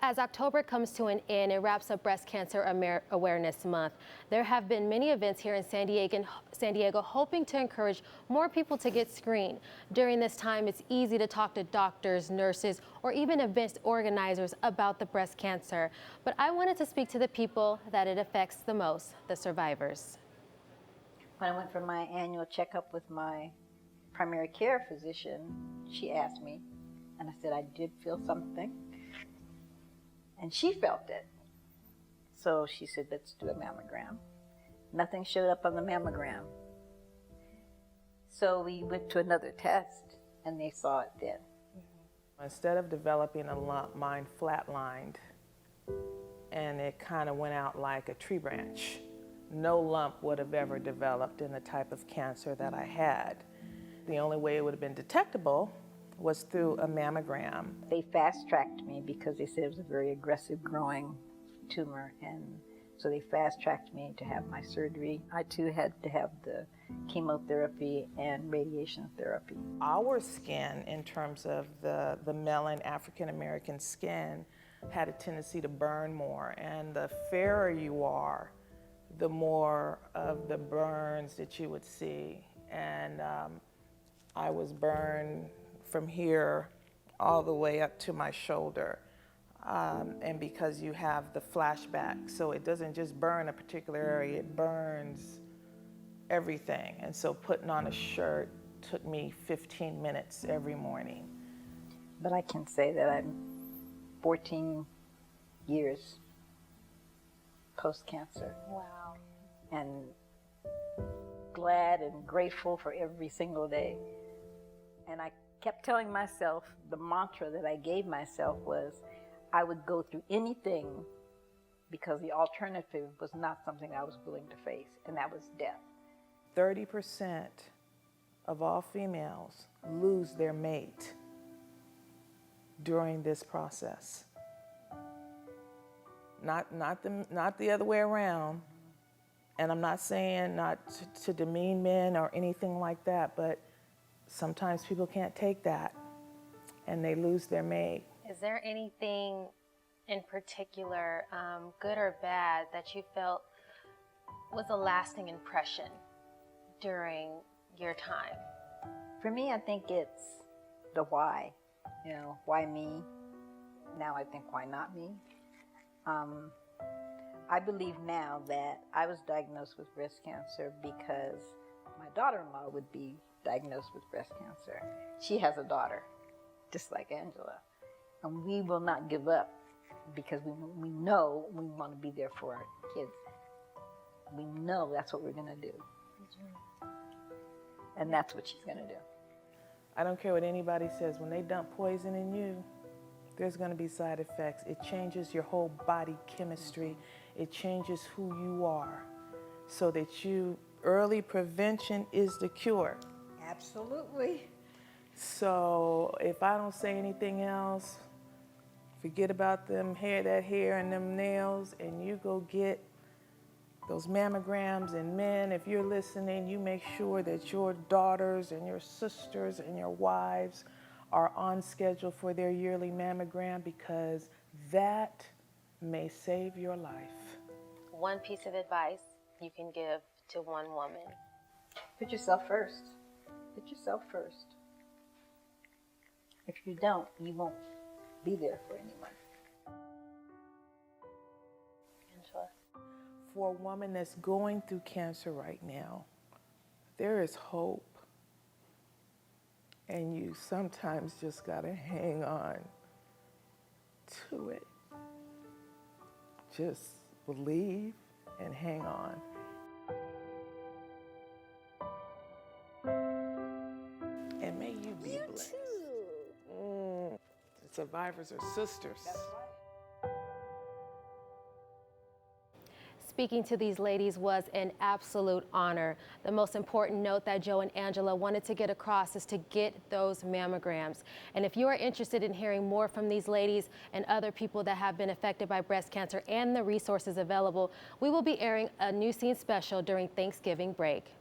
As October comes to an end, it wraps up Breast Cancer Awareness Month. There have been many events here in San Diego hoping to encourage more people to get screened. During this time, it's easy to talk to doctors, nurses, or even event organizers about the breast cancer. But I wanted to speak to the people that it affects the most, the survivors. When I went for my annual checkup with my primary care physician, she asked me, and I said I did feel something. And she felt it. So she said, let's do a mammogram. Nothing showed up on the mammogram. So we went to another test and they saw it then. Instead of developing a lump, mine flatlined and it kind of went out like a tree branch. No lump would have ever developed in the type of cancer that I had. The only way it would have been detectable was through a mammogram. They fast-tracked me because they said it was a very aggressive growing tumor, and so they fast-tracked me to have my surgery. I too had to have the chemotherapy and radiation therapy. Our skin, in terms of the melanin African-American skin, had a tendency to burn more, and the fairer you are, the more of the burns that you would see. And I was burned from here all the way up to my shoulder. And because you have the flashback, so it doesn't just burn a particular area, it burns everything. And so putting on a shirt took me 15 minutes every morning. But I can say that I'm 14 years post-cancer. Wow. And glad and grateful for every single day. And I kept telling myself, the mantra that I gave myself was, I would go through anything because the alternative was not something I was willing to face, and that was death. 30% of all females lose their mate during this process. Not the other way around. And I'm not saying not to demean men or anything like that, but sometimes people can't take that and they lose their mate. Is there anything in particular, good or bad, that you felt was a lasting impression during your time? For me, I think it's the why. You know, why me? Now I think, why not me? I believe now that I was diagnosed with breast cancer because my daughter-in-law would be diagnosed with breast cancer. She has a daughter, just like Angela. And we will not give up because we know we want to be there for our kids. We know that's what we're going to do. And that's what she's going to do. I don't care what anybody says, when they dump poison in you, there's going to be side effects. It changes your whole body chemistry. It changes who you are, so that early prevention is the cure. Absolutely. So if I don't say anything else, forget about that hair and them nails, and you go get those mammograms. And men, if you're listening, you make sure that your daughters and your sisters and your wives are on schedule for their yearly mammogram, because that may save your life. One piece of advice you can give to one woman. Put yourself first. Put yourself first. If you don't, you won't be there for anyone. Angela. For a woman that's going through cancer right now, there is hope. And you sometimes just gotta hang on to it. Just believe and hang on. And may you be blessed. The survivors are sisters. That's right. Speaking to these ladies was an absolute honor. The most important note that Joe and Angela wanted to get across is to get those mammograms. And if you are interested in hearing more from these ladies and other people that have been affected by breast cancer and the resources available, we will be airing a New Scene special during Thanksgiving break.